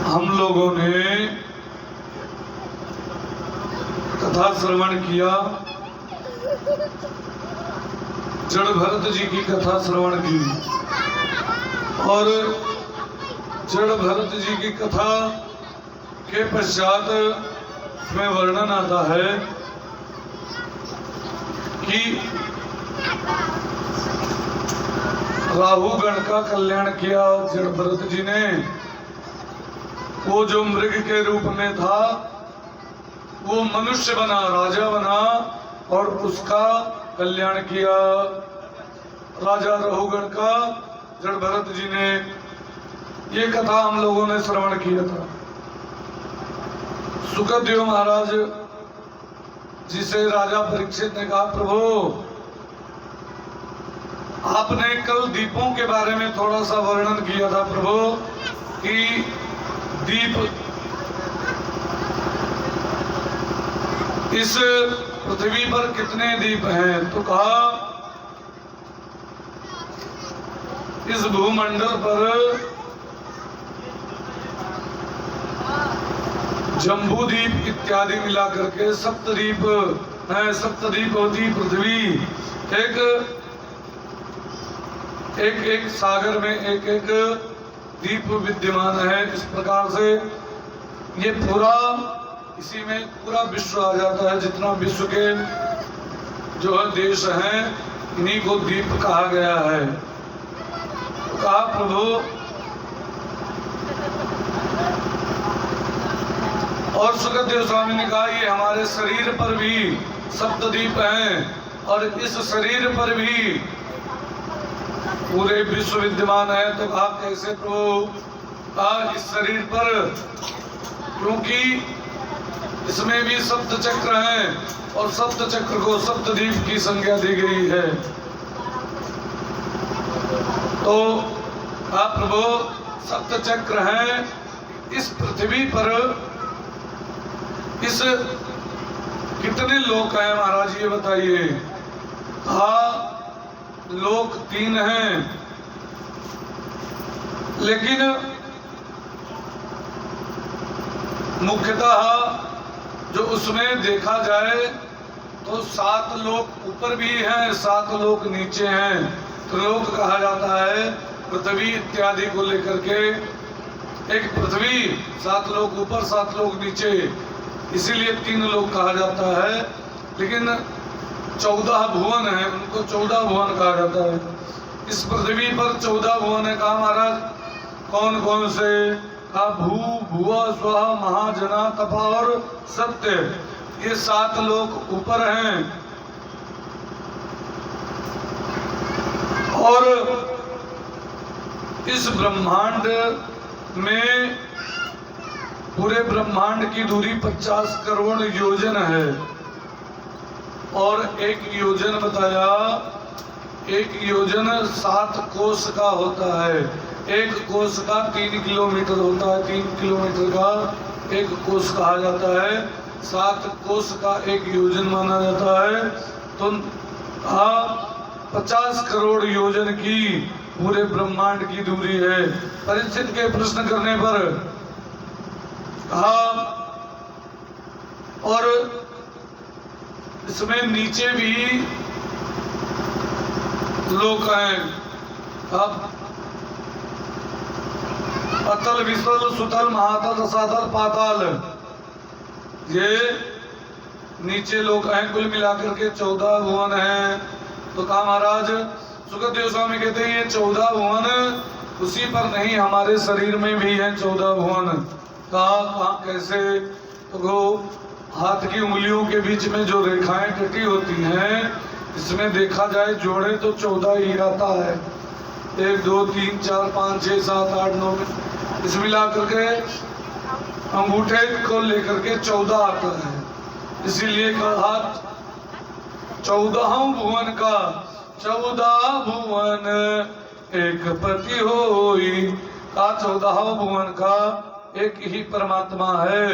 हम लोगों ने कथा श्रवण किया, जड़ भरत जी की कथा श्रवण की और जड़ भरत जी की कथा के पश्चात में वर्णन आता है कि राहु गण का कल्याण किया जड़ भरत जी ने। वो जो मृग के रूप में था वो मनुष्य बना, राजा बना और उसका कल्याण किया राजा रहुगण का जड़ भरत जी ने। ये कथा हम लोगों ने श्रवण किया था। सुखदेव महाराज जिसे राजा परीक्षित ने कहा, प्रभु आपने कल दीपों के बारे में थोड़ा सा वर्णन किया था प्रभु कि दीप इस पृथ्वी पर कितने दीप हैं, तो कहा इस भूमंडल पर जम्बू द्वीप इत्यादि मिला करके सप्तद्वीप है। सप्तद्वीप होती पृथ्वी, एक एक सागर में एक एक द्वीप विद्यमान है। इस प्रकार से ये पूरा, इसी में पूरा विश्व आ जाता है। जितना विश्व के जो है देश हैं इन्हीं को द्वीप कहा गया है। तो कहा प्रभु और सुखदेव स्वामी ने कहा ये हमारे शरीर पर भी सप्तद्वीप हैं और इस शरीर पर भी पूरे विश्व विद्यमान है। तो कहा कैसे प्रभु? कहा इस शरीर पर, क्योंकि इसमें भी सप्त चक्र हैं और सप्त चक्र को सप्तद्वीप की संज्ञा दी गई है। तो कहा प्रभु सप्त चक्र हैं इस पृथ्वी पर, इस कितने लोक हैं महाराज ये बताइए? कहा लोक 3 हैं, लेकिन मुख्यतः जो उसमें देखा जाए तो 7 लोक ऊपर भी हैं, 7 लोक नीचे हैं। त्रिलोक कहा जाता है पृथ्वी इत्यादि को लेकर के। एक पृथ्वी, 7 लोक ऊपर 7 लोक नीचे, इसीलिए 3 लोक कहा जाता है। लेकिन 14 भुवन है, उनको 14 भुवन कहा जाता है। इस पृथ्वी पर 14 भुवन है। कहा महाराज कौन कौन से? कहा भू, भुवा, स्वा, महाजना, तपा और सत्य, ये 7 लोक ऊपर हैं। और इस ब्रह्मांड में, पूरे ब्रह्मांड की दूरी 50 करोड़ योजन है। और एक योजन बताया, एक योजन 7 कोस का होता है। एक कोस का 3 किलोमीटर होता है। 3 किलोमीटर का एक कोस कहा जाता है। 7 कोस का एक योजन माना जाता है। तो 50 करोड़ योजन की पूरे ब्रह्मांड की दूरी है। परीक्षित के प्रश्न करने पर कहा और इसमें नीचे भी लोक हैं। अब अतल, वितल, सुतल, महातल, रसातल, पाताल, ये नीचे लोक हैं। कुल मिलाकर के 14 भुवन हैं। तो कहा महाराज सुखदेव स्वामी कहते हैं ये 14 भुवन उसी पर नहीं, हमारे शरीर में भी हैं 14 भुवन। कहा कैसे? तो हाथ की उंगलियों के बीच में जो रेखाएं कटी होती हैं, इसमें देखा जाए जोड़े तो 14 ही आता है। 1 2 3 4 5 6 7 8 9 इस मिला करके अंगूठे को लेकर के 14 आता है। इसीलिए कहा 14 भुवन का 14 भुवन एक पति होई। का 14 भुवन का एक ही परमात्मा है,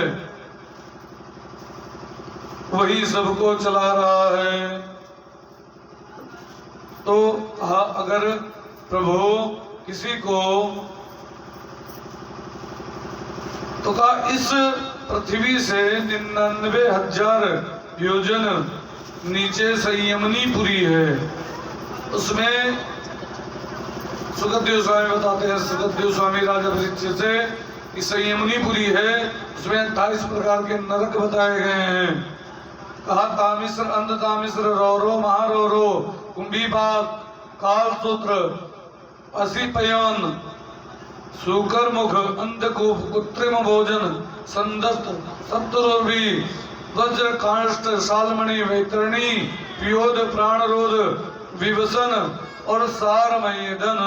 वही सबको चला रहा है। तो अगर प्रभु किसी को तो कहा इस पृथ्वी से 99,000 योजन नीचे संयमनीपुरी है। उसमें सुखदेव स्वामी बताते हैं, सुखदेव स्वामी राजा परीक्षित से कि संयमनीपुरी है, उसमें 28 प्रकार के नरक बताए गए हैं। कहा तामिश्र, अंध तामिश्र, रौरो, महारौरो, कुंभीपाक, कालसूत्र, असिपयन, सूकर मुख, अंधकूप, कृत्रिम भोजन, संदस्त, सप्तरोभी, वज्र, काष्ठ, शालमणि, वैतरणी, पियोद, प्राणरोध, विवसन और सारमयदन।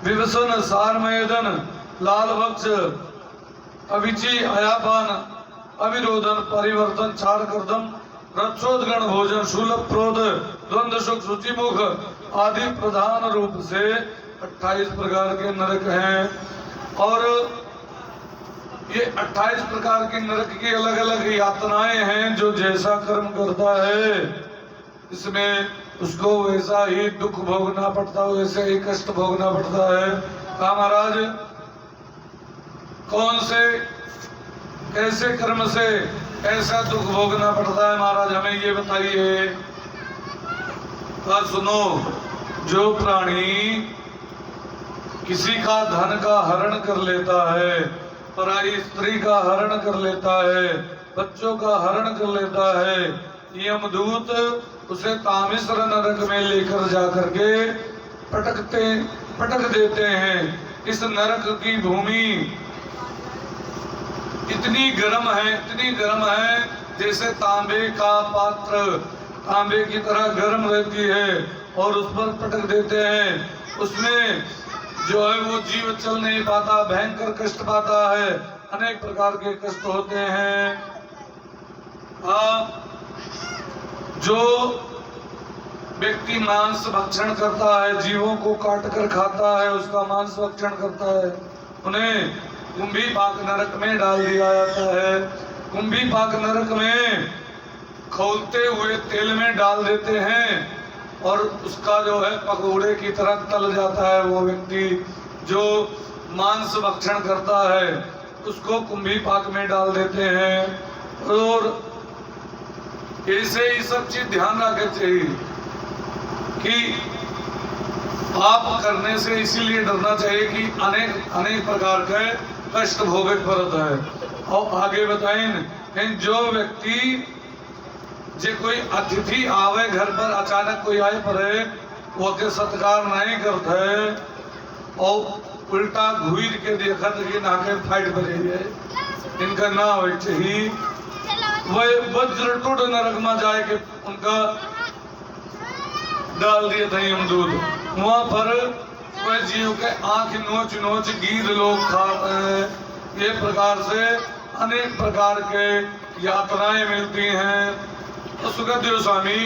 विवसन, सारमयदन, लाल भक्ष, अविची, अयापान, अविरोधन, परिवर्तन, चार कर्दम, रक्षोदगण भोजन, शूलभ, क्रोध, द्वंद्व सुख, शुचिमुख आदि प्रधान रूप से 28 प्रकार के नरक हैं। और ये 28 प्रकार के नरक की अलग अलग यातनाएं हैं। जो जैसा कर्म करता है इसमें उसको वैसा ही दुख भोगना पड़ता है, वैसे ही कष्ट भोगना पड़ता है। कहा महाराज कौन से कैसे कर्म से ऐसा दुख भोगना पड़ता है, महाराज हमें ये बताइए। कहा सुनो, जो प्राणी किसी का धन का हरण कर लेता है, पराई स्त्री का हरण कर लेता है, बच्चों का हरण कर लेता है, यमदूत उसे तामिश्र नरक में लेकर जाकर के पटक देते हैं। इस नरक की भूमि इतनी गर्म है जैसे तांबे का पात्र तांबे की तरह गर्म रहती है, और उस पर पटक देते हैं। उसमें जो है वो जीव चल नहीं पाता, भयंकर कष्ट पाता है, अनेक प्रकार के कष्ट होते हैं। जो व्यक्ति मांस भक्षण करता है, जीवों को काट कर खाता है, उसका मांस भक्षण करता है, उन्हें कुंभीपाक नरक में डाल दिया जाता है। कुंभीपाक नरक में खौलते हुए तेल में डाल देते हैं, और उसका जो है पकौड़े की तरह तल जाता है। वो व्यक्ति जो मांस भक्षण करता है उसको कुंभीपाक में डाल देते हैं। और ऐसे ही सब चीज ध्यान रखना चाहिए कि पाप करने से इसीलिए डरना चाहिए कि अनेक प्रकार के कष्ट भोगे पड़ता है। और आगे बताएं, जो व्यक्ति जे कोई अतिथि आवे घर पर, अचानक कोई आए पड़े, वो के सत्कार नहीं करते और उल्टा घूर के देखा कि नाके फाइट बने जाए, इनका ना हो चाहिए। वह वज्र टूट नरक में जाए के उनका डाल दिए थे यमदूत। वहां पर वह जीव के आंख नोच नोच गीत लोग खाते हैं। ये प्रकार से अनेक प्रकार के यात्राएं मिलती हैं। तो सुखदेव स्वामी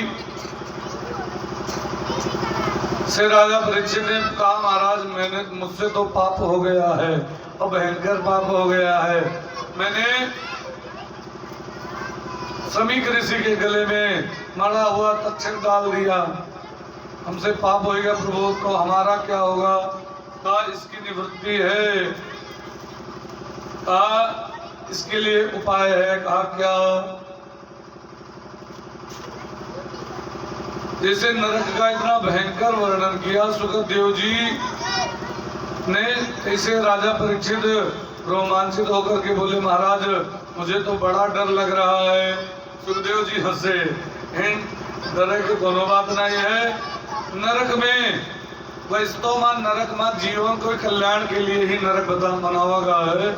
से राजा परीक्षित ने कहा महाराज मुझसे तो पाप हो गया है, और भयंकर पाप हो गया है। मैंने समीक ऋषि के गले में मरा हुआ तक्षक डाल दिया, हमसे पाप हो गया प्रभु, तो हमारा क्या होगा? कहा इसकी निवृत्ति है। कहा इसके लिए उपाय है। कहा क्या? जैसे नरक का इतना भयंकर वर्णन किया सुखदेव जी ने, ऐसे राजा परीक्षित रोमांचित होकर के बोले महाराज मुझे तो बड़ा डर लग रहा है। सुखदेव जी हंसे, डर की दोनों बात नहीं है। नरक में वास्तव में नरक में जीवन को कल्याण के लिए ही नरक बनावा गया है।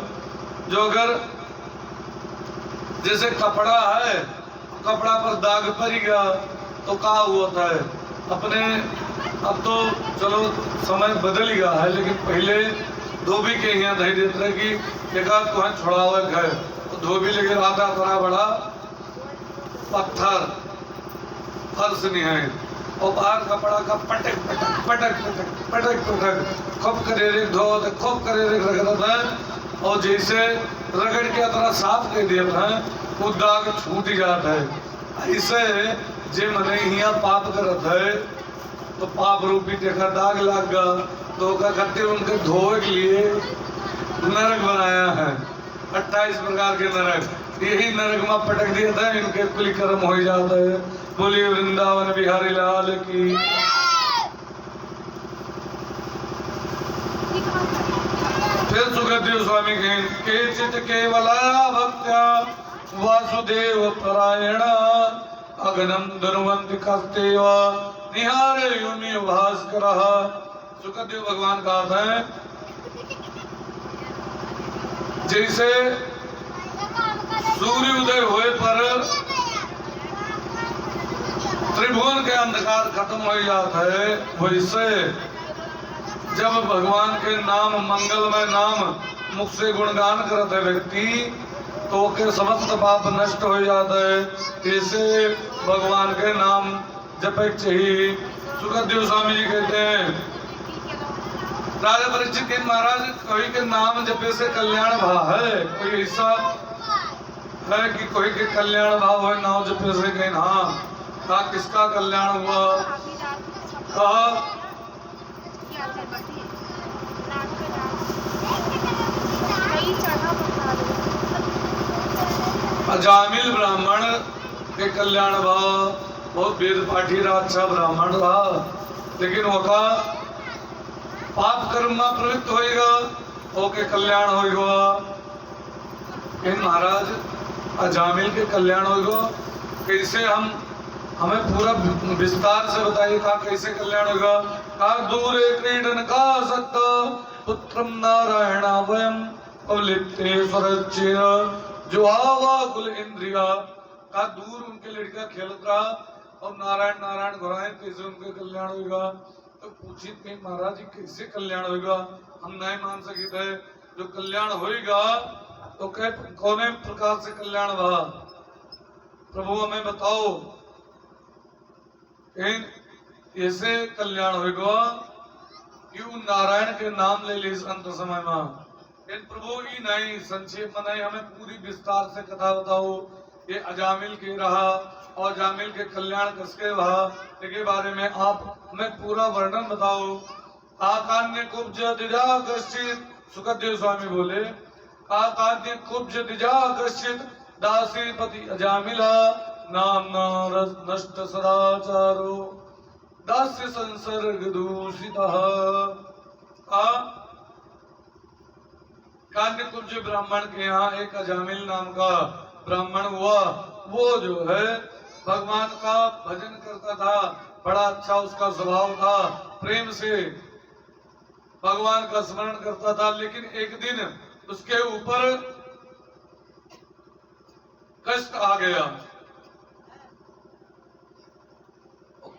जो अगर जैसे कपड़ा है, कपड़ा पर दाग पड़ गया तो क्या होता है अपने, अब तो चलो समय बदल गया है, लेकिन पहले धोबी के यहाँ दही देते रहे कि एक आध को छोड़ावे है तो धोबी लेके आता बड़ा बड़ा पत्थर फर्श नहीं है, और बाहर कपड़ा का पटक पटक पटक पटक पटक पटक खूब करे धो खूब करे रगड़ा था, और जैसे रगड़ के तरह साफ कर दिया था वो दाग छूट जाता है। ऐसे जे मने यहाँ पाप करत है तो पाप रूपी देखा दाग लग गया, तो का करते उनके धोए के लिए नरक बनाया है, 28 प्रकार के नरक, यही नरक में पटक दिया था, इनके कुल कर्म हो जाता है। बोलिए वृंदावन बिहारी लाल की। फिर सुखदेव स्वामी के चित केवला भक्त्या वासुदेव परायण अगनम धनुवंत कस्तेव निहारे युमि भास्कर। सुखदेव भगवान का अर्थ है जैसे सूर्य उदय हुए पर त्रिभुवन के अंधकार खत्म हो जाता है, वैसे जब भगवान के नाम मंगलमय नाम मुख से गुणगान करते है व्यक्ति तो के समस्त पाप नष्ट हो जाता है। ऐसे भगवान के नाम जपे चाहिए। सुखदेव स्वामी जी कहते हैं राजा परीक्षित के महाराज कोई के नाम जपे से कल्याण भाव है, कोई ऐसा है कि कोई के कल्याण भाव है नाम जपे से कहीं हाँ कहा किसका कल्याण हुआ, कहा अजामिल ब्राह्मण के कल्याण भाव, बहुत वेद पाठी रहा, अच्छा ब्राह्मण रहा, लेकिन वो का पाप कर्म में प्रवृत्त होएगा, ओके कल्याण होएगा। इन महाराज अजामिल के कल्याण होएगा कैसे, हमें पूरा विस्तार से बताइए का कैसे कल्याण होगा। का दूरे क्रीडन का सत्ता पुत्रम नारायण वयम पवलिते स्वरचिर जो आवा कुल इंद्रिया। का दूर उनके लड़का खेलत रहा और नारायण नारायण घुराए कैसे उनके कल्याण होगा। तो पूछित कहीं महाराज जी कैसे कल्याण होगा, हम नहीं मान सके थे, जो कल्याण होगा तो कौने प्रकार से कल्याण हुआ प्रभु हमें बताओ। ऐसे कल्याण होगा क्यों नारायण के नाम ले ली अंत समय में। इन प्रभु ही नहीं संक्षेप में नहीं, हमें पूरी विस्तार से कथा बताओ। ये अजामिल के रहा और अजामिल के कल्याण किसके रहा के बारे में आप हमें पूरा वर्णन बताओ। आकान्य कुब्ज दिजा कश्चित, सुखदेव स्वामी बोले आकान्य कुब्ज दिजा कश्चित दासीपति अजामिला नामना नष्ट सदाचारो दास्य संसर्ग दूषितः। कान्य कुब्ज ब्राह्मण के यहाँ एक अजामिल नाम का ब्राह्मण हुआ, वो जो है भगवान का भजन करता था, बड़ा अच्छा उसका स्वभाव था, प्रेम से भगवान का स्मरण करता था। लेकिन एक दिन उसके ऊपर कष्ट आ गया।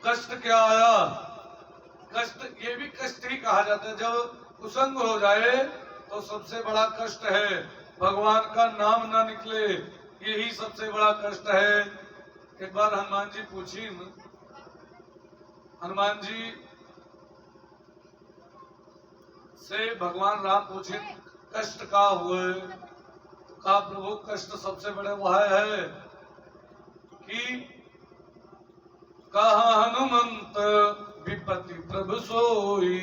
कष्ट क्या आया, कष्ट ये भी कष्ट ही कहा जाता है, जब कुसंग हो जाए तो सबसे बड़ा कष्ट है, भगवान का नाम ना निकले यही सबसे बड़ा कष्ट है। एक बार हनुमान जी पूछी, हनुमान जी से भगवान राम पूछे कष्ट का हुए, कहा प्रभु कष्ट सबसे बड़े वह है कि कहा हनुमंत विपत्ति प्रभु सोई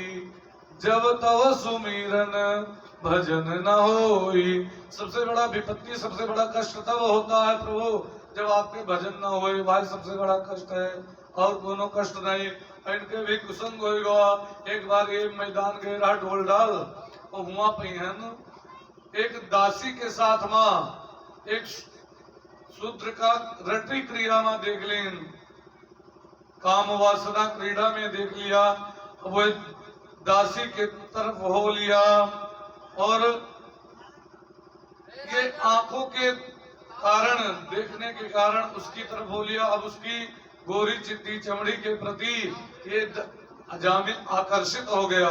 जब तव सुमिरन भजन न होई। सबसे बड़ा विपत्ति सबसे बड़ा कष्ट तब होता है प्रभु जब आपके भजन न होए, भाई सबसे बड़ा कष्ट है और दोनों कष्ट नहीं। इनके भी कुसंग होगा। एक बार ये मैदान गए रहा ढोल डाल और हुआ पहिन एक दासी के साथ मां एक शूद्र का रटी क्रिया में देख लेन, काम वासना क्रीड़ा में देख लिया, वो दासी के तरफ हो लिया और ये आंखों के कारण देखने के कारण उसकी तरफ हो लिया। अब उसकी गोरी चिट्टी चमड़ी के प्रति ये अजामिल आकर्षित हो गया।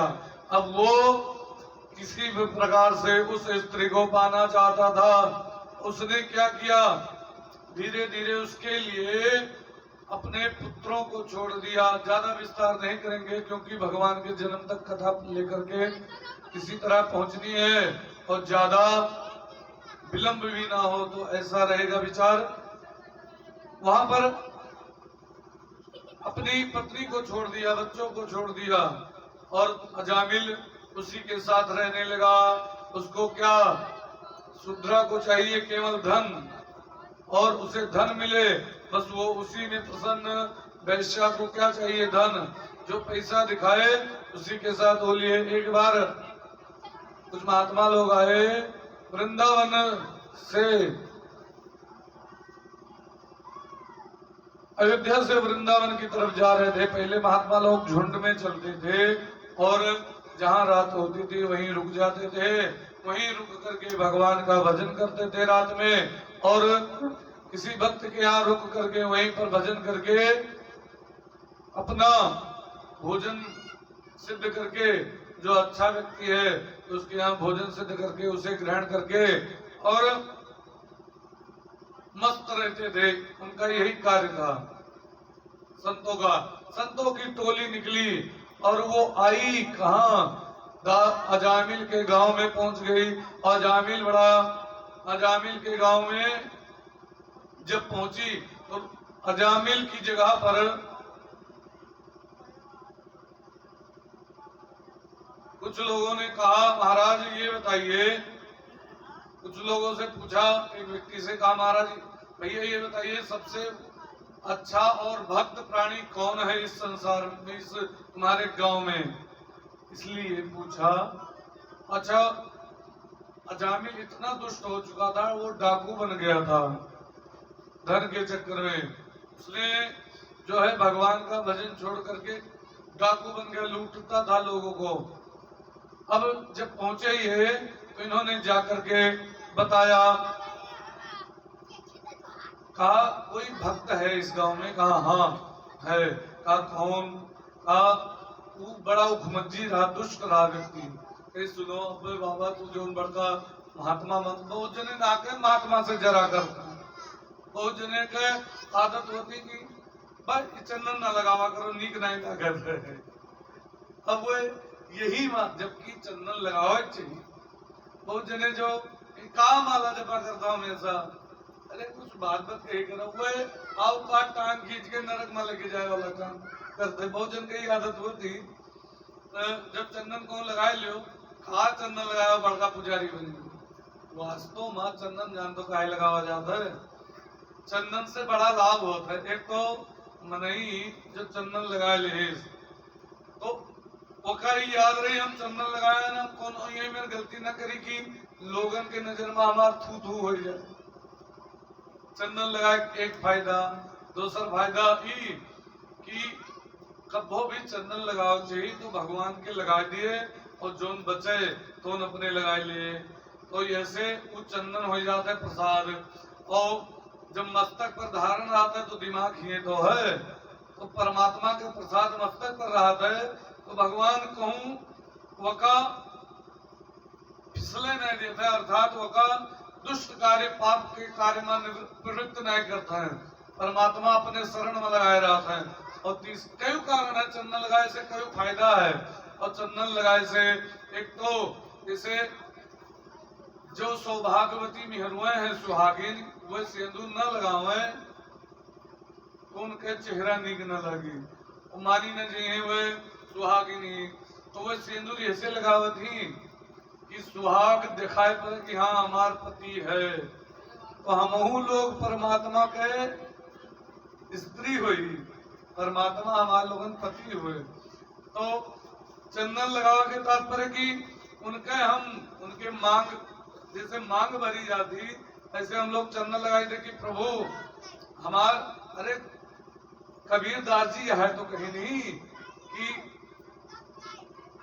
अब वो किसी भी प्रकार से उस स्त्री को पाना चाहता था। उसने क्या किया, धीरे धीरे उसके लिए अपने पुत्रों को छोड़ दिया। ज्यादा विस्तार नहीं करेंगे क्योंकि भगवान के जन्म तक कथा लेकर के किसी तरह पहुंचनी है और ज्यादा विलंब भी ना हो, तो ऐसा रहेगा विचार। वहां पर अपनी पत्नी को छोड़ दिया, बच्चों को छोड़ दिया और अजामिल उसी के साथ रहने लगा। उसको क्या शूद्रा को चाहिए केवल धन, और उसे धन मिले बस वो उसी में प्रसन्न। वैश्या को क्या चाहिए? धन। जो पैसा दिखाए उसी के साथ होली है। एक बार कुछ महात्मा लोग आए वृंदावन से, अयोध्या से वृंदावन की तरफ जा रहे थे। पहले महात्मा लोग झुंड में चलते थे और जहाँ रात होती थी वहीं रुक जाते थे, वहीं रुक करके भगवान का भजन करते थे रात में, और किसी भक्त के यहाँ रुक करके वहीं पर भजन करके अपना भोजन सिद्ध करके, जो अच्छा व्यक्ति है उसके यहाँ भोजन सिद्ध करके उसे ग्रहण करके और मस्त रहते थे। उनका यही कार्य था संतों का। संतों की टोली निकली और वो आई कहाँ? अजामिल के गांव में पहुंच गई। अजामिल के गांव में जब पहुंची तो अजामिल की जगह पर कुछ लोगों ने कहा, महाराज ये बताइए, कुछ लोगों से पूछा, एक व्यक्ति से कहा, महाराज भैया ये बताइए सबसे अच्छा और भक्त प्राणी कौन है इस संसार में, इस तुम्हारे गांव में? इसलिए पूछा। अच्छा, अजामिल इतना दुष्ट हो चुका था, वो डाकू बन गया था धन के चक्कर में। उसने जो है भगवान का भजन छोड़ करके डाकू बन गया, लूटता था लोगों को। अब जब पहुंचे ये तो इन्होंने जाकर के बताया, कहा कोई भक्त है इस गांव में? कहा हाँ है। कहा कौन? कहा वो बड़ा उखमज्जी रहा, दुष्ट रहा व्यक्ति। कहीं सुनो अब बाबा तू जो बड़का महात्मा मत, बहुत जने ना के महात्मा से जरा कर, बहुत जने के आदत होती कि भाई चंदन ना लगावा करो, नीक नहीं लागत है। अब वो यही बात, जबकि चंदन लगावा चाहिए। बहुत जने जो काम माला जपा करता हमेशा, अरे कुछ बात कही करो, वो आओ का टांग खींच के नरक में लेके जाए वाला काम करते। बहुत जन की आदत होती जब चंदन को लगा लियो, खा चंदन लगाया बड़का पुजारी बन गया। वास्तव में चंदन जान तो काहे लगावा जाता है? चंदन से बड़ा लाभ होता है। एक तो मनई जो चंदन लगा ले तो ओकरी याद रही हम चंदन लगाया ना, कौन ये मेरी गलती ना करी कि लोगन के नजर में हमार थू थू हो जाए। चंदन लगाए एक फायदा, दूसरा फायदा ये कि कभी भी चंदन लगाओ चाहिए तो भगवान के लगा दिए और जोन बचे तो अपने लगा लिए, तो ऐसे वो चंदन हो जाता है प्रसाद। और जब मस्तक पर धारण आता है तो दिमाग ही तो है, तो परमात्मा के प्रसाद मस्तक पर रहता है तो भगवान कहूं वका फिसले नहीं देता है, अर्थात वका दुष्ट कार्य पाप के कार्य में प्रवृत्त नहीं करता है। परमात्मा अपने शरण में लगाए रहता है। और कई कारण है चंदन लगाए से, कई फायदा है। और चंदन लगाए से एक तो इसे जो सौभाग्यवती मिहरुए हैं सुहागिन, वह सिंदूर न लगावे तो उनके चेहरा नीक न लगी। मानी न जी वह सुहागिनी तो वह सिंदूर ऐसे लगावत ही कि सुहाग दिखाए पर कि हाँ हमार पति है। तो हमहू लोग परमात्मा के स्त्री हुई, परमात्मा हमारे लोगन पति हुए। तो चंदन लगावा के तात्पर्य कि उनके मांग, जैसे मांग भरी जाती ऐसे हम लोग चंदन लगाए थे कि प्रभु हमार, अरे कबीरदास जी है तो कहीं नहीं कि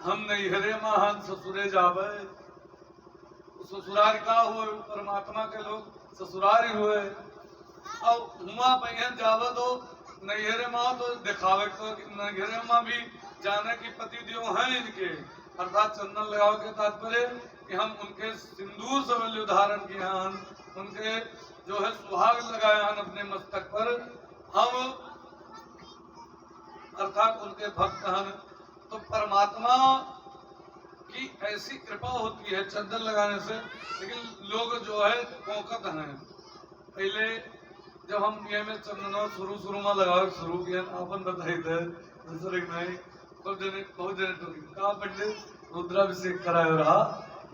हम नहीं हरे महान ससुरे जावे, ससुराल का हुए, परमात्मा के लोग ससुराल ही हुए। और हुआ बहन जावे तो नैहरे माँ तो दिखावे, तो नैहरे माँ भी जाने की पति देव हैं इनके। अर्थात चंदन लगाओ के तात्पर्य कि हम उनके सिंदूर समझ धारण किए हैं, उनके जो है सुहाग लगाए हैं अपने मस्तक पर, हम अर्थात उनके भक्त हैं। तो परमात्मा की ऐसी कृपा होती है चंदन लगाने से। लेकिन लोग जो है कोकत हैं। पहले जब हम ये में चंदन शुरू में लगाओ शुरू किया अपन बताई थे दूसरे नहीं, तो जने बहुत जने तो कहा पंडित रुद्राभिषेक कराए रहा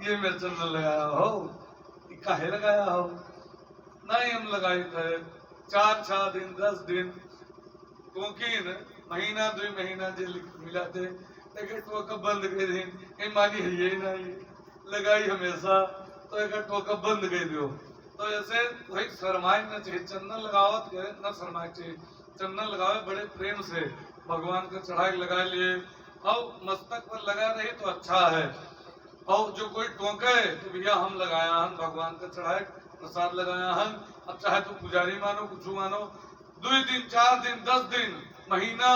ये मेरे चंदन लगाया हो, ये काहे लगाया हो? नहीं हम लगाए थे 4 दिन 10 दिन क्योंकि महीना 2 महीना जे मिला थे एक टोका बंद कर दिन ये मानी है ये ना ये लगाई हमेशा तो एक टोका बंद कर दो। तो ऐसे वही शरमाए न चाहिए, चंदन लगावत के न शरमाए चाहिए, चंदन लगावे बड़े प्रेम से भगवान के चढ़ाई लगा लिए और मस्तक पर लगा रही तो अच्छा है। और जो कोई टोके तो भैया हम लगाया हन भगवान का चढ़ाए प्रसाद लगाया हन, अब चाहे तो पुजारी मानो कुछ मानो 2 दिन 4 दिन 10 दिन महीना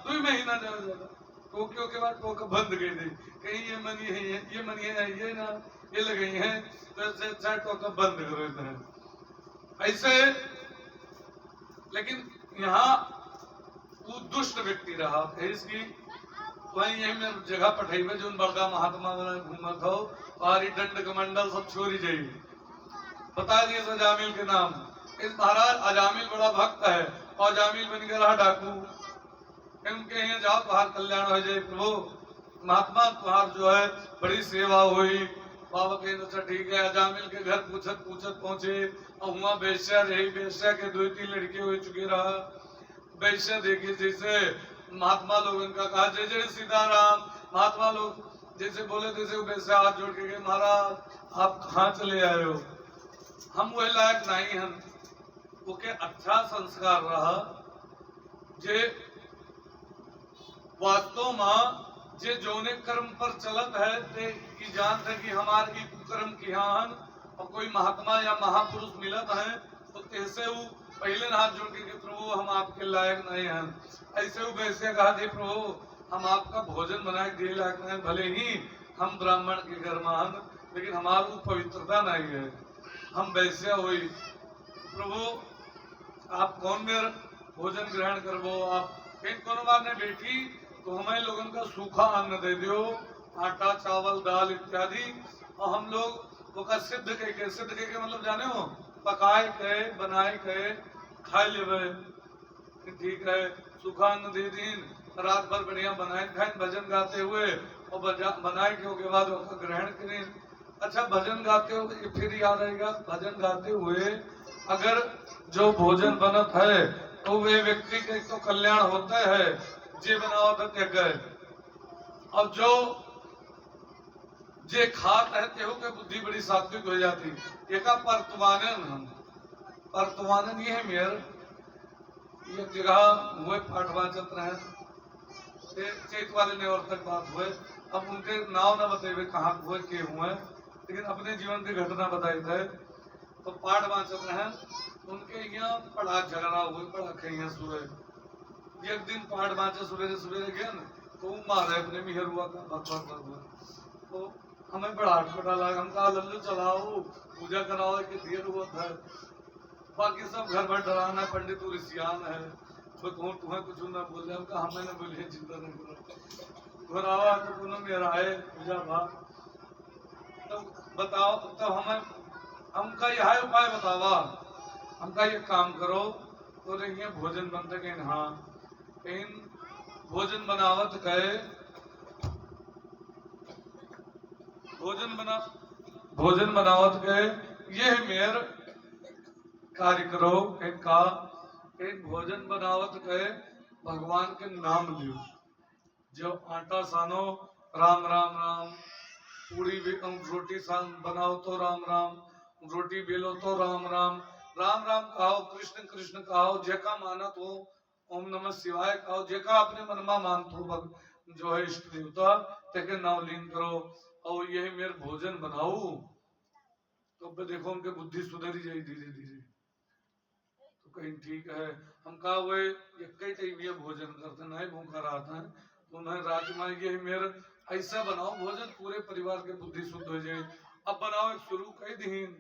2 महीना ज्यादा टोकियो के बाद टोका बंद कर दी कहीं ये मनी है ये मनी है ये ना ये लगी है तो ऐसे अच्छा टोका बंद करो इधर ऐसे। लेकिन यहाँ वो दुष्ट व्यक्ति रहा इसकी वही यही में जगह पठेबे जो बड़का महात्मा घूमत हो पारी दंड कमंडल सब छोड़ी जाइए बता दिए अजामिल के नाम। इस महाराज अजामिल बड़ा भक्त है और अजामिल बन गया रहा डाकू। उनके यहाँ जाओ तुम्हार कल्याण हो जाए प्रभु महात्मा तुम्हार जो है बड़ी सेवा हुई। बाबा कहे अच्छा ठीक है। अजामिल के घर पूछत पूछत पहुंचे और वहाँ बेश्या रही, बेश्या के 2-3 लड़के हो चुके रहा। बेश्या देखी जैसे महात्मा लोग इनका कहा जय जय सीताराम, महात्मा लोग जैसे बोले तैसे बेश्या हाथ जोड़ के महाराज आप कहाँ चले आए हो, हम वही लायक नहीं हम ओके अच्छा संस्कार रहा जे वास्तव में जे जोने कर्म पर चलत है ते की जानते कि हमार की कुकर्म की हान और कोई महात्मा या महापुरुष मिलत है तो कैसे वो पहले हाथ जोड़ के प्रभु हम आपके लायक नहीं हैं। ऐसे वो वैसे कहा थे प्रभु हम आपका भोजन बना के दिए लायक नहीं, भले ही हम ब्राह्मण के घर में लेकिन हमारी वो पवित्रता नहीं है, हम वैसे हुई प्रभु आप कौन मेरे भोजन ग्रहण करबो। आप कहीं कोनो बार ने बेटी तो हमें लोगों का सूखा अन्न दे दियो आटा चावल दाल इत्यादि और हम लोग वो का सिद्ध के सिद्ध के मतलब जाने हो पकाए के बनाए के खाए लेवे ठीक है। सूखा अन्न दे दिन रात भर बढ़िया बनाए खाए भजन गाते हुए और बनाए के बाद ग्रहण करें। अच्छा भजन गाते हुए फिर याद आएगा भजन गाते हुए अगर जो भोजन बनत है तो वे व्यक्ति के तो कल्याण होता है जे बनावत है गए और जो जे खात है तेहू के बुद्धि बड़ी सात्विक हो जाती। एका परतवानन हम परतवानन ये है मेयर एक जगह हुए पाठवा चल रहे चेत वाले ने और तक बात हुए। अब उनके नाव न बतेवे कहाँ हुए के हुए लेकिन अपने जीवन की घटना बताई थे तो पाठ वाचक हैं उनके यहाँ बड़ा झगड़ा हुए बड़ा कहीं सुबह एक दिन पाठ वाचे सवेरे सवेरे गए न तो मारे अपने मिहर हुआ का भगवान हुआ तो हमें बड़ा हटपटा लगा। हम कहा लल्लू चलाओ पूजा कराओ कि देर हुआ था बाकी सब घर भर डराना है पंडित ऋषियान है तो तुम्हें कुछ ना बोल रहे हमका हमें न बोलिए चिंता नहीं करो घर आवा तो पुनः मेरा आए पूजा भाग तो बताओ तब हमें हमका यह उपाय बतावा हमका ये काम करो तो देखिए भोजन बनते कहीं हाँ इन भोजन बनावत गए भोजन बनावत गए ये मेर कार्य करो इनका इन भोजन बनावत गए भगवान के नाम लियो जो आटा सानो राम राम राम पूरी रोटी सान बनाओ तो राम राम रोटी बेलो तो राम राम राम राम कहो कृष्ण कृष्ण कहो जेका मानत हो ओम नमः शिवाय कहो जेका अपने मन में मानत हो जो है इष्ट देवता तेके नाम लीन करो और यही मेरे भोजन बनाओ तो देखो उनके बुद्धि सुधरी जाए धीरे धीरे तो कहीं ठीक है। हम कहा वो एक भोजन करते नहीं भूखा रहता है तो उन्हें राजमा ये मेरे ऐसा बनाओ भोजन पूरे परिवार के बुद्धि शुद्ध हो जाए। अब बनाओ एक शुरू कई दिन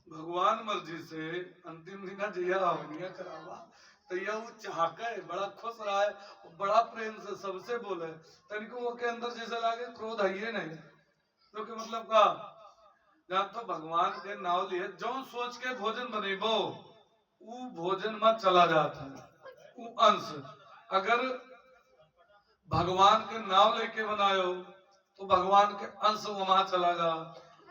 भगवान मर्जी से अंतिम दिन जया अवनिया करावा तो यह वो चाहका है बड़ा खुश रहा है और बड़ा प्रेम से सबसे बोले तनिको वो के अंदर जैसे लागे क्रोध है ये नहीं तो के मतलब का जहाँ तो भगवान के नाव लिए जो सोच के भोजन बनेबो वो भोजन में चला जाता है वो अंश अगर भगवान के नाव लेके बनायो तो भगवान के अंश वहां चला गया।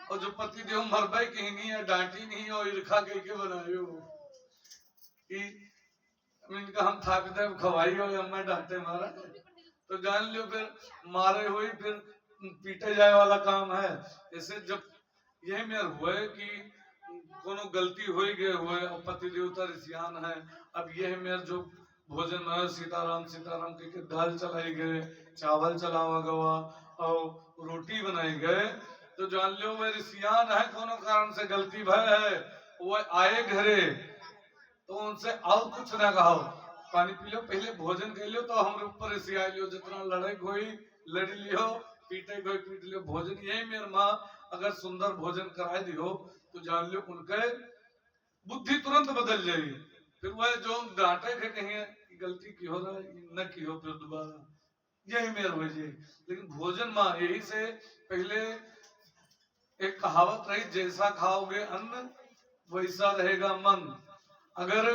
और जो पति देव मरबे की नहीं है, डांटी नहीं और ईर्खा कह के बनायो कि इनका हम थाक दे खवाई हो अम्मा डांटे मारा तो जान लियो फिर मारे हुई फिर पीटे जाए वाला काम है। ऐसे जब यही मेर हुए कि कोनो गलती हो गए हुए और पति देवता ऋषियान है। अब यह मेर जो भोजन में सीताराम सीताराम के दाल चलाई गए, चावल चलावा गवा और रोटी बनाई गए तो जान लो वह ऋषियान है, कोनो कारण से गलती भय है वो आए घरे तो उनसे आओ कुछ ना कहो, पानी पी लो, पहले भोजन कर लो तो हमारे ऊपर ऐसी आई लियो, जितना लड़ाई कोई लड़ लियो, पीटे कोई पीट लियो। भोजन यही मेरी माँ अगर सुंदर भोजन कराए दियो तो जान लो उनके बुद्धि तुरंत बदल जाएगी। फिर वह जो डांटे थे कहीं गलती की हो रहा न की हो फिर दोबारा, यही मेरे वजह। लेकिन भोजन माँ यही से पहले एक कहावत रही, जैसा खाओगे अन्न वैसा रहेगा मन। अगर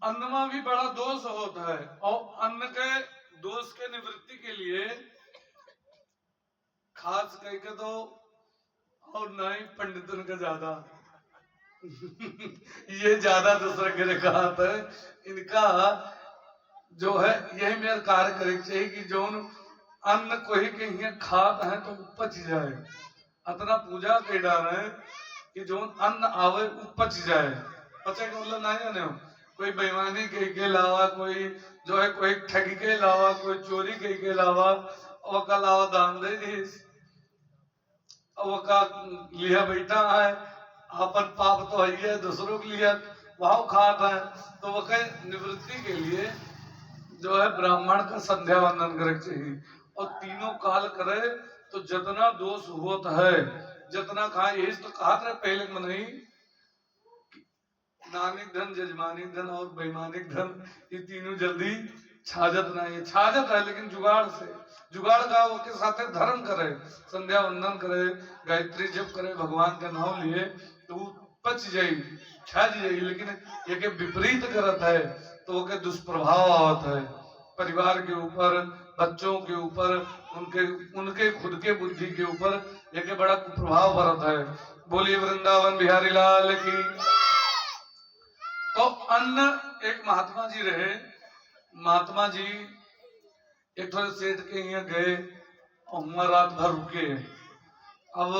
अन्न में भी बड़ा दोष होता है और अन्न के दोष के निवृत्ति के लिए खास कह के तो और नहीं पंडितन का ज्यादा ये ज्यादा दूसरा के कहा है इनका जो है यही मेरा कार्य करे चाहिए कि जो अन्न को ही कहीं खात है तो उपच जाए, अतना पूजा के डाल है कि जो अन्न आवे उपच जाए। पचा के मतलब नहीं जाने हो, कोई बेईमानी के अलावा कोई जो है कोई ठगी के अलावा कोई चोरी के अलावा और का अलावा दान दे दी का लिया बैठा है, अपन पाप तो है दूसरों के लिए वहां खाता है। तो वह निवृत्ति के लिए जो है ब्राह्मण का संध्या वंदन करे चाहिए और तीनों काल करे तो जितना दोष होता है जितना खाए। यही तो कहा था पहले में नहीं, नानिक धन जजमानिक धन और बेईमानिक धन ये तीनों जल्दी छाजत नहीं, छाजत है लेकिन जुगाड़ से। जुगाड़ का वो के साथ धर्म करे, संध्या वंदन करे, गायत्री जप करे, भगवान का नाम लिए तो पच जाये छाज जाये। लेकिन ये के विपरीत करत है तो वो के दुष्प्रभाव आवत है परिवार के ऊपर, बच्चों के ऊपर, उनके खुद के बुद्धि के ऊपर ये के बड़ा कुप्रभाव पड़ता है। बोलिए वृंदावन बिहारी लाल की। तो अन्न एक महात्मा जी रहे, महात्मा जी एक थोड़े सेठ के यहाँ गए और वहां रात भर रुके। अब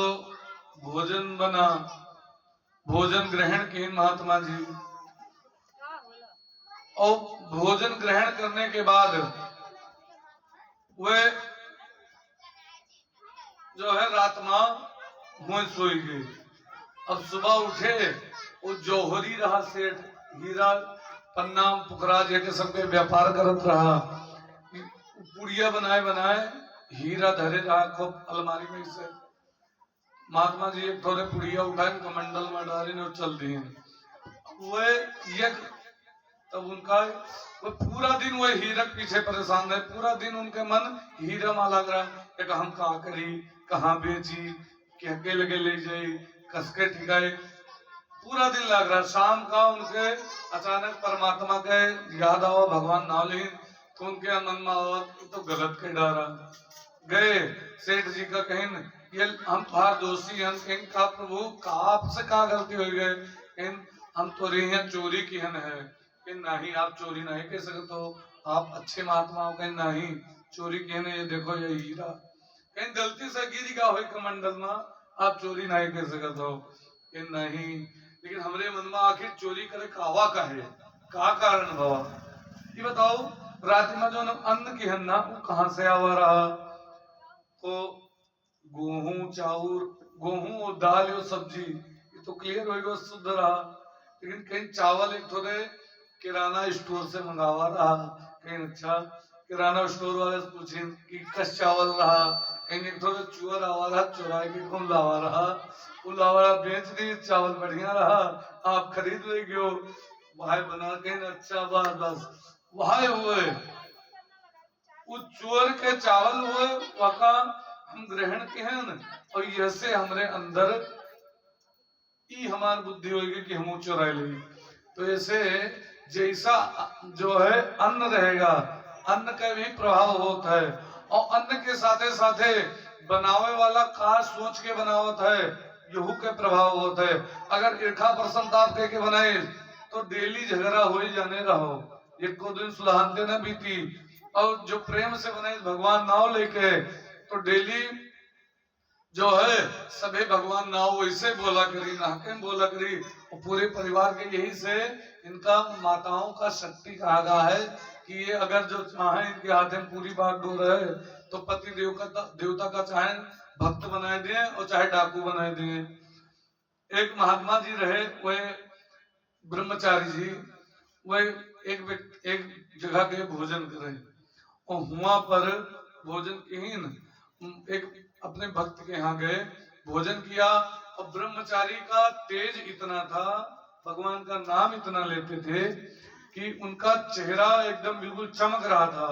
भोजन बना, भोजन ग्रहण किए महात्मा जी और भोजन ग्रहण करने के बाद वे जो है रात में मुँह सोई गए। अब सुबह उठे वो जौहरी रहा सेठ, हीरा पन्ना पुखराज के सबके व्यापार करत रहा, पुड़िया बनाए बनाए हीरा धरे रहा खूब अलमारी में से। महात्मा जी एक थोड़े पुड़िया उठाए कमंडल में डाले और चल दिए। वे यज्ञ तब उनका वो पूरा दिन वो हीरक पीछे परेशान रहे, पूरा दिन उनके मन हीरा में लग रहा है कि हम कहा करी, कहाँ बेची, के लगे ले जाई, कसके ठिकाए, पूरा दिन लग रहा। शाम का उनके अचानक परमात्मा के याद आओ, भगवान नाम ली तो उनके मन में आओ तो गलत के डारा गए। सेठ जी का कहीं ये हम तुम्हार दोषी हैं, कहीं का प्रभु का आपसे कहा गलती हो गए, कहीं हम तो रही हैं चोरी की है कि नहीं आप चोरी नहीं कर सकते हो, आप अच्छे महात्मा हो, कहीं नहीं चोरी की है, ये देखो ये हीरा कहीं गलती से गिरी का हो कमंडल में, आप चोरी नहीं कर सकते हो कि नहीं। लेकिन हमरे मन में आखिर चोरी करे कावा का है, का कारण भवा ये बताओ। रात में जो अन्न की है ना वो कहाँ से आवा रहा, तो गेहूं चाउर, गेहूं और दाल और सब्जी ये तो क्लियर होगा शुद्ध रहा। लेकिन कहीं चावल एक थोड़े किराना स्टोर से मंगावा रहा, कहीं अच्छा किराना स्टोर वाले से पूछे कि कस चावल रहा, कहीं एक थोड़े चुअर आवा रहा, चुराई के कौन लावा रहा, वो लावा रहा बेच दी, चावल बढ़िया रहा, आप खरीद ले गयो भाई बना के अच्छा बात बस वहां हुए वो चोर के चावल हुए वका हम ग्रहण के हैं और ऐसे हमारे अंदर ई हमारी बुद्धि होगी कि हम चुरा ले। तो ऐसे जैसा जो है अन्न रहेगा, अन्न का भी प्रभाव होता है और अन्न के साथे साथे बनावे वाला का सोच के बनावत है, यहू के प्रभाव होता है। अगर ईर्खा प्रसन्नताप के बनाए तो डेली झगड़ा हो ही जाने रहो, एक को दिन सुलहानते न बीती। और जो प्रेम से बनाए भगवान नाव लेके तो डेली जो है सभी भगवान नाव वैसे बोला करी, नाके बोला करी। और पूरे परिवार के यही से इनका माताओं का शक्ति कहा गया है कि ये अगर जो चाहे इनके हाथ में पूरी बागडोर है तो पति देवता का चाहे भक्त बनाए दिए और चाहे डाकू बनाए दिए। एक महात्मा जी रहे, वह ब्रह्मचारी जी, वह एक जगह के भोजन करे और हुआ पर भोजन की एक अपने भक्त के यहाँ गए, भोजन किया और ब्रह्मचारी का तेज इतना था, भगवान का नाम इतना लेते थे कि उनका चेहरा एकदम बिल्कुल चमक रहा था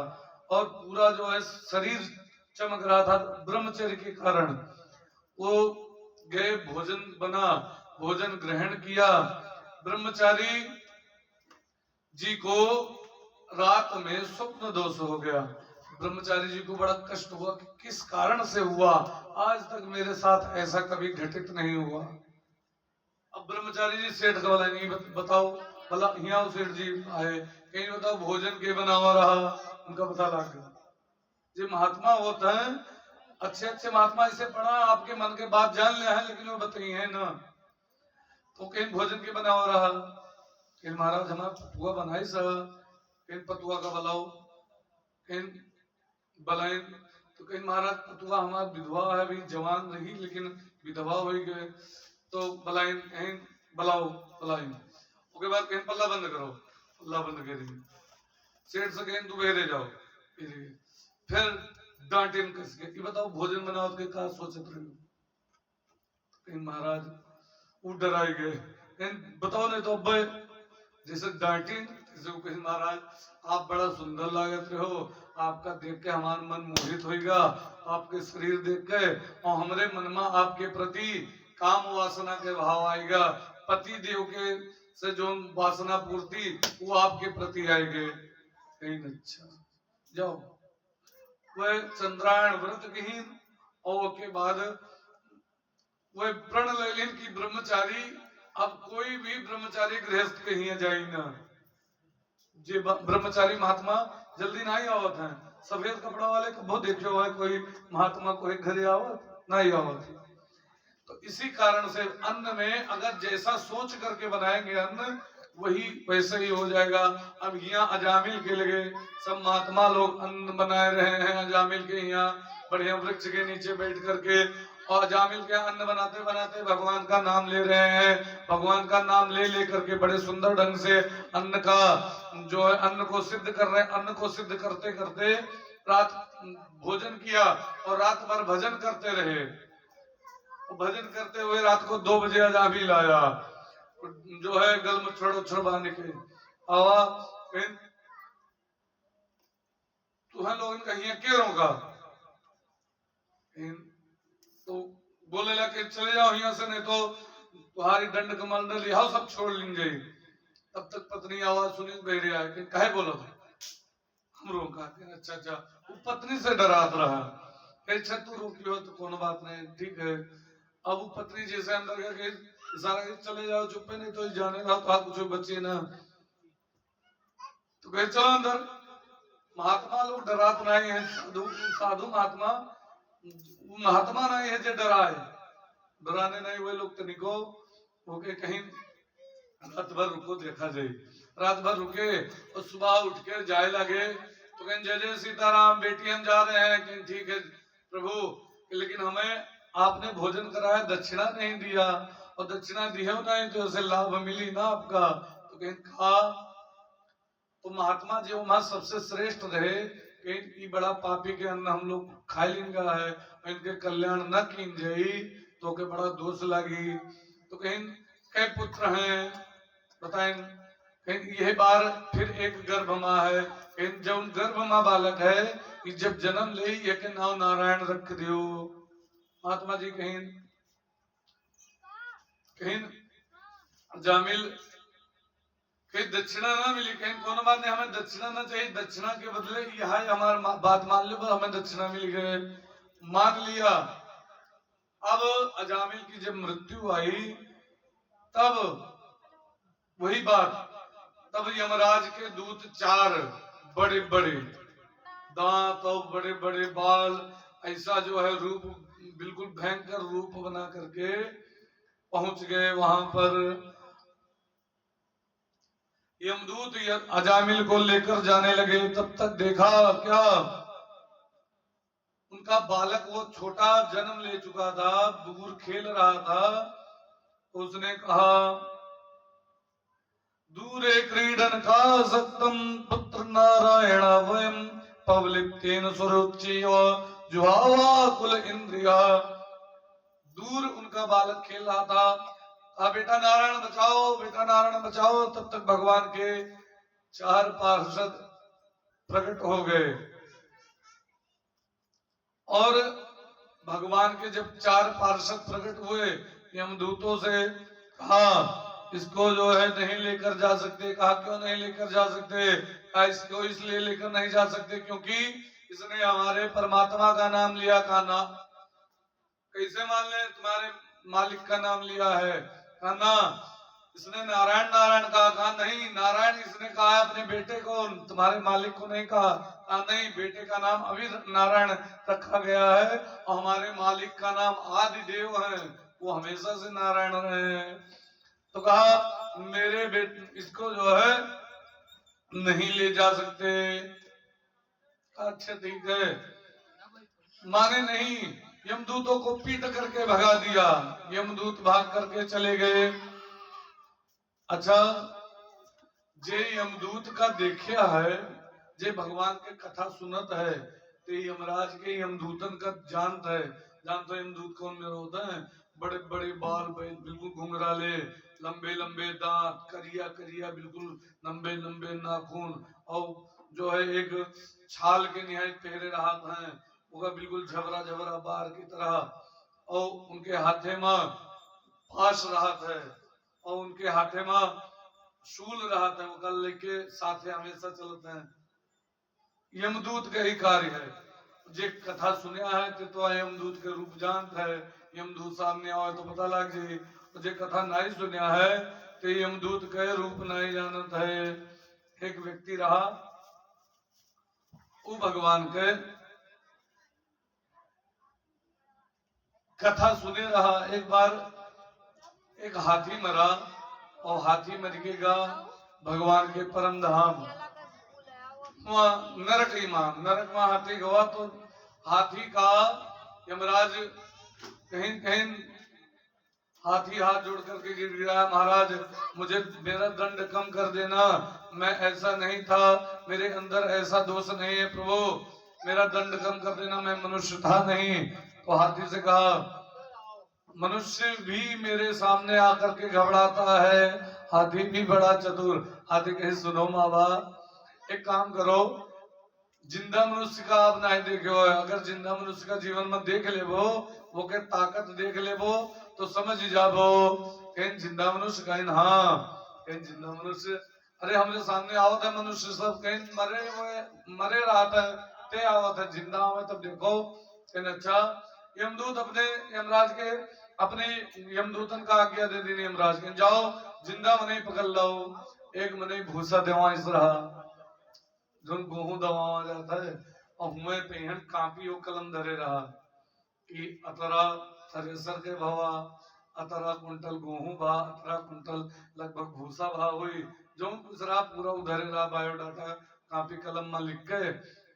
और पूरा जो है शरीर चमक रहा था ब्रह्मचर्य के कारण। वो गए, भोजन बना, भोजन ग्रहण किया। ब्रह्मचारी जी को रात में स्वप्न दोष हो गया। ब्रह्मचारी जी को बड़ा कष्ट हुआ कि किस कारण से हुआ, आज तक मेरे साथ ऐसा कभी घटित नहीं हुआ। अब ब्रह्मचारी जी सेठ का बोला, नहीं बताओ, बोला यहाँ सेठ जी आए, कहीं बताओ भोजन के बनावा रहा, उनका पता लग गया। जो महात्मा होता है, अच्छे अच्छे महात्मा इसे पढ़ा, आपके मन के बात जान ले हैं, लेकिन वो बताइए है ना, तो कहीं भोजन के बनावा रहा, कहीं महाराज हमारा पतुआ बनाई सर, कहीं पतुआ का बनाओ, कहीं बलाइन, तो कहीं महाराज पतुआ हमारा विधवा है, अभी जवान रही लेकिन विधवा हो गए, तो बलाइन कहीं बलाओ बलाइन। उसके बाद कहीं पल्ला बंद करो, पल्ला बंद करिए, सेठ से कहीं तू बेरे जाओ, फिर डांटे कस के, बताओ भोजन बनाओ के का सोचत रहे, कहीं महाराज वो डराए गए, कहीं बताओ नहीं तो अब जैसे डांटे, कहीं महाराज आप बड़ा सुंदर लागत रहे हो, आपका देख के हमारा मन मोहित होगा, आपके शरीर देख के और हमारे मन में आपके प्रति काम वासना के भाव आएगा, पति देव के से जो वासना पूर्ति वो आपके प्रति आएंगे। कहीं अच्छा जाओ, वह चंद्रायण व्रत की और के बाद वह प्रण लेलिन की ब्रह्मचारी, अब कोई भी ब्रह्मचारी गृहस्थ कहीं जाए ना, जे ब्रह्मचारी महात्मा जल्दी नहीं आवत है, सफेद कपड़ा वाले कबो देखे हुआ है कोई महात्मा कोई घरे आवत नहीं आवत। तो इसी कारण से अन्न में अगर जैसा सोच करके बनाएंगे अन्न वही वैसे ही हो जाएगा। अब यहाँ अजामिल के लगे सब महात्मा लोग अन्न बनाए रहे हैं, अजामिल के यहाँ बढ़िया वृक्ष के नीचे बैठ करके, और अजामिल के अन्न बनाते बनाते भगवान का नाम ले रहे हैं, भगवान का नाम ले करके बड़े सुंदर ढंग से अन्न का जो है अन्न को सिद्ध कर रहे हैं। अन्न को सिद्ध करते करते रात भोजन किया और रात भर भजन करते रहे। भजन करते हुए रात को 2 बजे अजामिल आया, जो है गल में छड़ बांध के आवा, तुम्हें लोगन कहीं क्यों होगा, तो बोले लगे चले जाओ यहाँ से, नहीं तो तुम्हारी दंड कमंडल यहाँ सब छोड़ लेंगे। तब तक पत्नी आवाज सुनी, बहरे आए कि कहे बोलो था, हम रोका, अच्छा अच्छा, वो पत्नी से डरात रहा, अच्छा तू रोकी हो तो कोनो बात नहीं, ठीक है। अब वो पत्नी जैसे अंदर गए इशारा के चले जाओ, चुप्पे नहीं तो जाने रहा तो कुछ बच्चे ना, तो कहे चलो अंदर। महात्मा लोग डरात नहीं है, साधु महात्मा महात्मा नहीं है जो डराए, डराने नहीं हुए लोग तनिको होके कहीं रात भर रुको, देखा जाए रात भर रुके और सुबह उठ के जाए लगे, तो कहीं जय जय सीताराम बेटी हम जा रहे हैं, कहीं ठीक है प्रभु, लेकिन हमें आपने भोजन कराया, दक्षिणा नहीं दिया, और दक्षिणा दिया नहीं तो उसे लाभ मिली ना आपका, तो कहीं खा। तो महात्मा जी वहां सबसे श्रेष्ठ रहे, कहीं बड़ा पापी के अन्न हम लोग खा लेंगे है, इनके कल्याण न की जाई तो के बड़ा दोष लगी। तो कहीं कई पुत्र हैं बताएं, कहीं यह बार फिर एक गर्भ माँ है, कहीं जब गर्भ माँ बालक है कि जब जन्म ले एक नाव नारायण रख दियो। महात्मा जी कहीं कहीं जामिल कहीं दक्षिणा ना मिली, कहीं कोनो बात नहीं, हमें दक्षिणा ना चाहिए, दक्षिणा के बदले यह हमारा बात मान लो, हमें दक्षिणा मिल गए, मान लिया। अब अजामिल की जब मृत्यु आई तब वही बात, तब यमराज के दूत 4 बड़े बड़े दांत और बड़े बड़े बाल, ऐसा जो है रूप, बिल्कुल भयंकर रूप बना करके पहुंच गए वहां पर। यमदूत अजामिल को लेकर जाने लगे, तब तक देखा क्या, उनका बालक वो छोटा जन्म ले चुका था, दूर खेल रहा था। उसने कहा, दूरे क्रीडन का सत्तम पुत्र नारायण वयम पवलिप्तेन सुरुचिव जुहावा कुल इंद्रिया। दूर उनका बालक खेल रहा था, कहा बेटा नारायण बचाओ, बेटा नारायण बचाओ। तब तक भगवान के 4 पार्षद प्रकट हो गए, और भगवान के जब 4 पार्षद प्रकट हुए, यमदूतों से कहा इसको जो है नहीं लेकर जा सकते। कहा क्यों नहीं लेकर जा सकते? कहा इसको इसलिए लेकर नहीं जा सकते क्योंकि इसने हमारे परमात्मा का नाम लिया। कहा ना, कैसे मान ले, तुम्हारे मालिक का नाम लिया है? कहा ना, इसने नारायण नारायण कहा। कहा नहीं, नारायण इसने कहा अपने बेटे को, तुम्हारे मालिक को नहीं कहा। कहा नहीं, बेटे का नाम अभी नारायण रखा गया है, और हमारे मालिक का नाम आदि देव है, वो हमेशा से नारायण रहे हैं। तो कहा मेरे बेटे इसको जो है नहीं ले जा सकते। अच्छा ठीक है, माने नहीं, यमदूतों को पीट करके भगा दिया, यमदूत भाग करके चले गए। अच्छा, जे यमदूत का देखिया है, जे भगवान के कथा सुनत है, ते यमराज के यमदूतन का जानत है। जानते यमदूत कौन में होता है? बड़े बड़े बाल, बिल्कुल घुंघराले, लंबे लंबे दांत, करिया करिया, बिल्कुल लंबे लंबे नाखून, और जो है एक छाल के निहायत पहरे राहत है, वो बिल्कुल झबरा झबरा बार की तरह, और उनके हाथे में पास राहत है, और उनके हाथे में शूल राहत है, वो कल लेके साथे हमेशा चलते हैं। यमदूत का ही कार्य है। जे कथा सुनिया है तो यमदूत के रूप जानत है, यमदूत सामने आवे तो पता लग जाए। जे कथा नहीं सुनिया है तो यमदूत के रूप नहीं जानत है। एक व्यक्ति रहा, वो भगवान के कथा सुने रहा। एक बार एक हाथी मरा, और हाथी मर गया भगवान के परम धाम नरक नरक में हाथी गवा। तो हाथी का यमराज कहीं कहीं हाथी हाथ जोड़ करके गिर गिरा, महाराज मुझे मेरा दंड कम कर देना, मैं ऐसा नहीं था, मेरे अंदर ऐसा दोष नहीं है प्रभु, मेरा दंड कम कर देना, मैं मनुष्य था नहीं। तो हाथी से कहा, मनुष्य भी मेरे सामने आकर के घबराता है, हाथी भी बड़ा चतुर। हाथी कहे सुनो मावा, एक काम करो, जिंदा मनुष्य का आप नहीं देखे हो, अगर जिंदा मनुष्य का जीवन में देख ले वो के ताकत देख ले तो समझ जाबो। कहीं जिंदा मनुष्य, कहीं हाँ, कहीं जिंदा मनुष्य, अरे हमरे सामने आवत है मनुष्य सब, कहीं मरे रहा था, ते आवत है, जिंदा आवे तब देखो। कहीं अच्छा, यमदूत अपने यमराज के अपने यमदूतन का आज्ञा दे दी यमराज के, जाओ जिंदा मने पकड़ लो। एक मने भूसा देवा इस रहा, जो गेहूं दबावा जाता है, और हुए पेहन कापी और कलम धरे रहा कि अतरा थ्रेसर के भावा, अतरा कुंटल गेहूं भा, अतरा कुंटल लगभग भूसा भा हुई, जो कुछ रहा पूरा उधरे रहा, बायोडाटा कापी कलम में लिख के,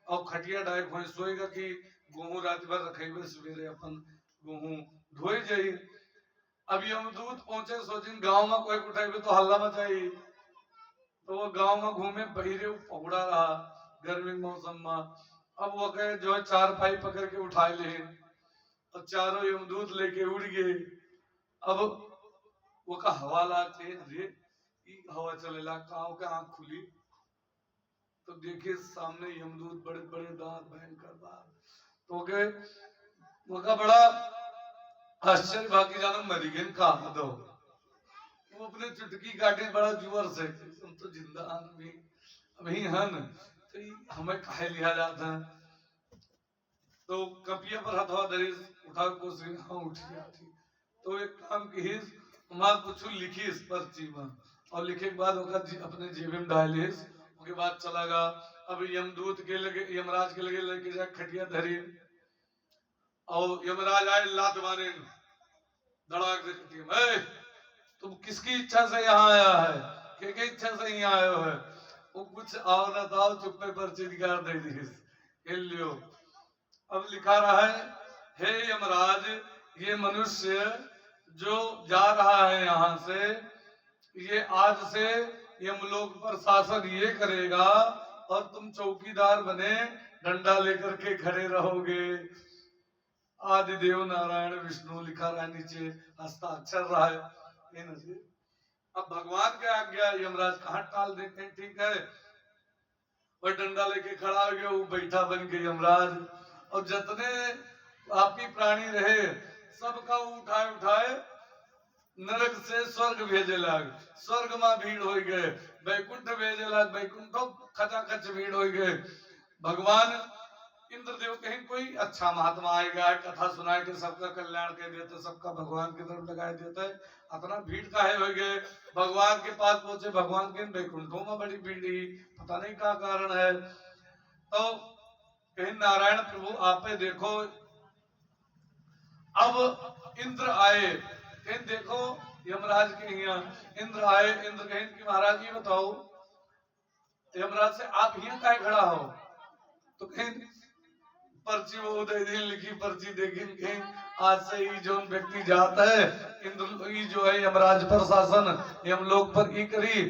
और खटिया डायक हो सोएगा कि गेहूं रात भर रखेबे, सवेरे अपन गेहूं धोए जाई। अब यमदूत पहुंचे, सोचिन गांव में कोई उठाइबे तो हल्ला मचाई, तो वो गांव में घूमे, बहिरे पहुड़ा रहा गर्मी मौसम में। अब वो कहे जो है 4 पाई पकड़ के उठा ले, और चारों यमदूत लेके उड़ गए। अब वो का हवा लाते, अरे हवा चलेला, काव के आंख खुली तो देखे सामने यमदूत, बड़े बड़े दांत, भयंकर दांत। तो के वो का बड़ा आश्चर्य, बाकी जानो मरी गए का दो, वो अपने चुटकी काटे बड़ा जुअर से, तुम तो जिंदा भी अभी हन, तो हमें काहे लिया जाता है। तो कपिया पर हथवा धरी उठा को हाँ उठी आती। तो एक काम की माँ कुछ लिखी इस पर्ची में, और लिखे के बाद अपने जेब में डालिस, उसके बाद चला गा। अब यमदूत के लगे, यमराज के लगे लेके जा खटिया धरी, और यमराज आए लात मारे धड़ाक से खटिया में, तुम किसकी इच्छा से यहाँ आया है, के इच्छा से यहाँ आयो है। वो कुछ आओ ना ताओ चुप्पे पर्ची दिखा दे दी, हिल लियो। अब लिखा रहा है, हे यमराज, ये मनुष्य जो जा रहा है यहाँ से, ये आज से यमलोक पर शासन ये करेगा, और तुम चौकीदार बने डंडा लेकर के खड़े रहोगे। आदिदेव नारायण विष्णु लिखा रहा है नीचे, हस्ताक्षर रहा है। अब भगवान के आज्ञा यमराज कहाँ टाल देते हैं, ठीक है। वह डंडा लेके खड़ा हो गया, वो बैठा बन के यमराज, और जितने पापी प्राणी रहे सबका उठाए उठाए नरक से स्वर्ग भेजे लाग, स्वर्ग में भीड़ हो गए, बैकुंठ भेजे लाग, बैकुंठो खचाखच भीड़ हो गए। भगवान इंद्रदेव कहीं कोई अच्छा महात्मा आएगा, कथा सुनाए के सबका कल्याण कर देते, सबका भगवान की तरफ लगा देता है, अपना भीड़ काहे हो गए। भगवान के पास पहुंचे, भगवान के बैकुंठों में बड़ी भीड़ ही, पता नहीं क्या कारण है। तो कहीं नारायण प्रभु आपे देखो। अब इंद्र आए, कहीं देखो यमराज के यहाँ इंद्र आए। इंद्र कहीं कि महाराज ये बताओ, यमराज से आप यहाँ काहे खड़ा हो। तो कहीं पर्ची वो उदय दिन लिखी पर्ची देखी, कहीं आज से ही जो व्यक्ति जाता है इंद्र जो है यमराज पर शासन, यमलोक पर ई करी।